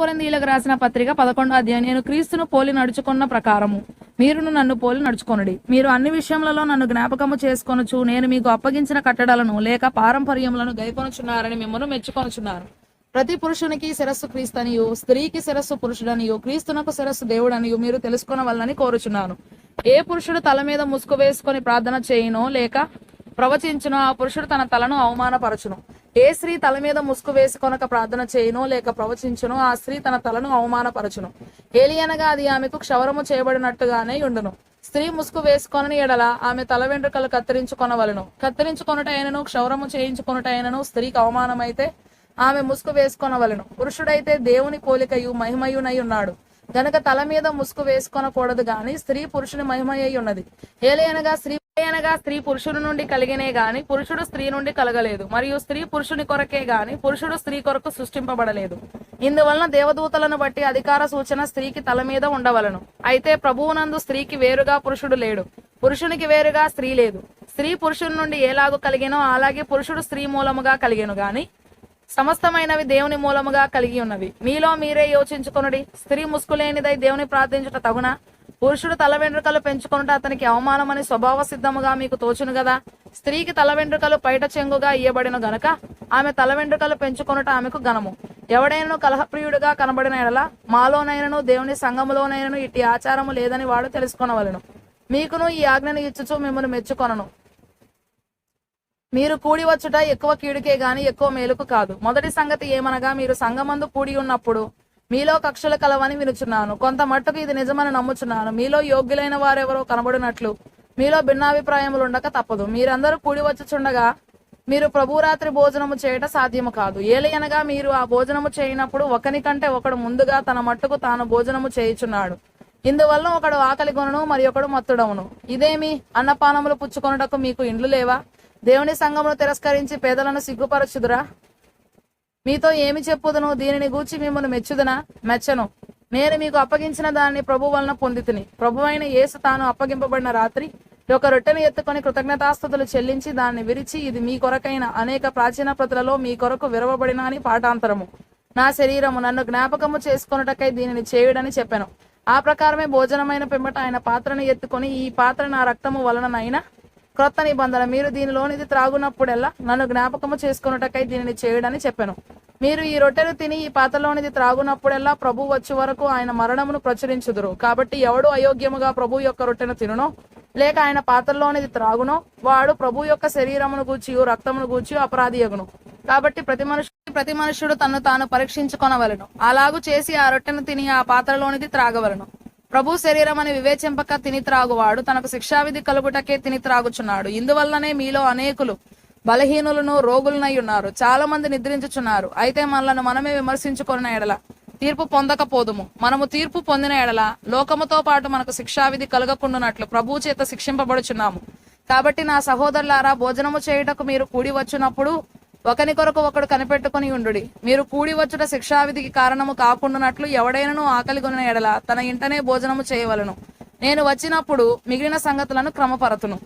కొరింథీయులకు రాసిన పత్రిక 11వ అధ్యాయం. నేను క్రీస్తును పోలి నడుచుకున్న ప్రకారము మీరును నన్ను పోలి నడుచుకొనుడి. మీరు అన్ని విషయములలో నన్ను జ్ఞాపకము చేసుకొనుచు నేను మీకు అప్పగించిన కట్టడలను లేక పారంపర్యములను గైకొనుచున్నారని మిమ్మల్ని మెచ్చుకొనుచున్నారు. ప్రతి పురుషునికి శిరస్సు క్రీస్తనియు స్త్రీకి శిరస్సు పురుషుడనియు క్రీస్తునకు శిరస్సు దేవుడనియు మీరు తెలుసుకొనవలనని కోరుచున్నాను. ఏ పురుషుడు తల మీద ముసుగు వేసుకొని ప్రార్థన చేయునో లేక ప్రవచించునో ఆ పురుషుడు తన తలను అవమానపరచును. ఏ స్త్రీ తల మీద ముసుగు వేసుకొనక ప్రార్థన చేయునో లేక ప్రవచించునో ఆ స్త్రీ తన తలను అవమానపరచును. ఏలియనగా అది ఆమెకు క్షవరము చేయబడినట్టుగానే ఉండును. స్త్రీ ముసుగు వేసుకొనని ఎడల ఆమె తల వెంట్రుకలు కత్తిరించుకొనవలెను. కత్తిరించుకొనుట అయినను క్షవరము చేయించుకొనుట అయినను స్త్రీకి అవమానమైతే ఆమె ముసుగు వేసుకొనవలెను. పురుషుడైతే దేవుని పోలికయు మహిమయునై ఉన్నాడు గనక తల మీద ముసుగు వేసుకొనకూడదు గాని స్త్రీ పురుషుని మహిమయ్యి ఉన్నది. ఏలయనగా స్త్రీ పురుషుని నుండి కలిగినే గాని పురుషుడు స్త్రీ నుండి కలగలేదు, మరియు స్త్రీ పురుషుని కొరకే గాని పురుషుడు స్త్రీ కొరకు సృష్టింపబడలేదు. ఇందువలన దేవదూతలను బట్టి అధికార సూచన స్త్రీకి తల మీద ఉండవలను. అయితే ప్రభువునందు స్త్రీకి వేరుగా పురుషుడు లేడు, పురుషునికి వేరుగా స్త్రీ లేదు. స్త్రీ పురుషుని నుండి ఎలాగూ కలిగెనో అలాగే పురుషుడు స్త్రీ మూలముగా కలిగెను గాని సమస్తమైనవి దేవుని మూలముగా కలిగి ఉన్నవి. మీలో మీరే యోచించుకొనుడి. స్త్రీ ముసుగులేనిదై దేవుని ప్రార్థించుట తగునా? పురుషుడు తల వెంట్రుకలు పెంచుకొనుట అతనికి అవమానమని స్వభావ సిద్ధముగా మీకు తోచును గదా. స్త్రీకి తల వెంట్రుకలు పైట చెంగుగా ఇయ్యబడిన గనక ఆమె తల వెంట్రుకలు పెంచుకొనుట ఆమెకు ఘనము. ఎవడైనను కలహప్రియుడుగా కనబడిన ఎడల మాలోనైనను దేవుని సంఘములోనైనను ఇట్టి ఆచారము లేదని వాడు తెలుసుకొనవలెను. మీకును ఈ ఆజ్ఞను ఇచ్చుచు మిమ్మల్ని మెచ్చుకొనను. మీరు కూడి వచ్చుట ఎక్కువ కీడుకే గాని ఎక్కువ మేలుకు కాదు. మొదటి సంగతి ఏమనగా మీరు సంఘమందు కూడి ఉన్నప్పుడు మీలో కక్షలు కలవని వినుచున్నాను. కొంత మట్టుకు ఇది నిజమని నమ్ముచున్నాను. మీలో యోగ్యులైన వారెవరో కనబడినట్లు మీలో భిన్నాభిప్రాయములు ఉండక తప్పదు. మీరందరూ కూడి వచ్చుచుండగా మీరు ప్రభురాత్రి భోజనము చేయట సాధ్యము కాదు. ఏలయనగా మీరు ఆ భోజనము చేయనప్పుడు ఒకని కంటే ఒకడు ముందుగా తన మట్టుకు తాను భోజనము చేయుచున్నాడు. ఇందువల్ల ఒకడు ఆకలి కొనును మరి ఒకడు మత్తుడవును. ఇదేమి అన్నపానములు పుచ్చుకొనుటకు మీకు ఇండ్లు లేవా? దేవుని సంఘమును తిరస్కరించి పేదలను సిగ్గుపరచుదురా? మీతో ఏమి చెప్పుదును? దీనిని గూర్చి మిమ్మల్ని మెచ్చను. నేను మీకు అప్పగించిన దాన్ని ప్రభు వలన పొందితిని. ప్రభువైన యేసు తాను అప్పగింపబడిన రాత్రి ఒక రొట్టెను ఎత్తుకొని కృతజ్ఞతాస్తుతులు చెల్లించి దాన్ని విరిచి, ఇది మీ కొరకైన అనేక ప్రాచీన ప్రతులలో మీ కొరకు విరవబడిన అని పాఠాంతరము. నా శరీరము నన్ను జ్ఞాపకము చేసుకొనుటకై దీనిని చేయుడని చెప్పాను. ఆ ప్రకారమే భోజనమైన పిమ్మట ఆయన పాత్రను ఎత్తుకొని, ఈ పాత్ర నా రక్తము వలననైనా క్రొత్త నిబంధన. మీరు దీనిలోనిది త్రాగునప్పుడెల్లా నన్ను జ్ఞాపకము చేసుకొనుటకై దీనిని చేయుడని చెప్పాను. మీరు ఈ రొట్టెను తిని ఈ పాత్రలోనిది త్రాగునప్పుడెల్లా ప్రభు వచ్చే వరకు ఆయన మరణమును ప్రచురించుదురు. కాబట్టి ఎవడు అయోగ్యముగా ప్రభు యొక్క రొట్టెను తినునో లేక ఆయన పాత్రలోనిది త్రాగునో వాడు ప్రభు యొక్క శరీరమును గూర్చి రక్తమును గూర్చి అపరాధియగును. కాబట్టి ప్రతి మనుష్యుడు తన్ను తాను పరీక్షించుకొనవలెను. అలాగు చేసి ఆ రొట్టెను తిని ఆ పాత్రలోనిది త్రాగవలను. ప్రభు శరీరం అని వివేచింపక తిని త్రాగువాడు తనకు శిక్షావిధి కలుగుటకే తిని త్రాగుచున్నాడు. ఇందువల్లనే మీలో అనేకులు బలహీనులను రోగులనై ఉన్నారు. చాలా మంది నిద్రించుచున్నారు. అయితే మనలను మనమే విమర్శించుకున్న ఎడల తీర్పు పొందకపోదుము. మనము తీర్పు పొందిన ఎడల లోకముతో పాటు మనకు శిక్షావిధి కలగకుండానట్లు ప్రభువు చేత శిక్షింపబడుచున్నాము. కాబట్టి నా సహోదరులారా, భోజనము చేయుటకు మీరు కూడి వచ్చినప్పుడు ఒకని కొరకు ఒకడు కనిపెట్టుకుని ఉండుడి. మీరు కూడి వచ్చుట శిక్షావిధికి కారణము కాకుండానట్లు ఎవడైనను ఆకలి కొనిన ఎడల తన ఇంటనే భోజనము చేయవలను. నేను వచ్చినప్పుడు మిగిలిన సంగతులను క్రమపరతును.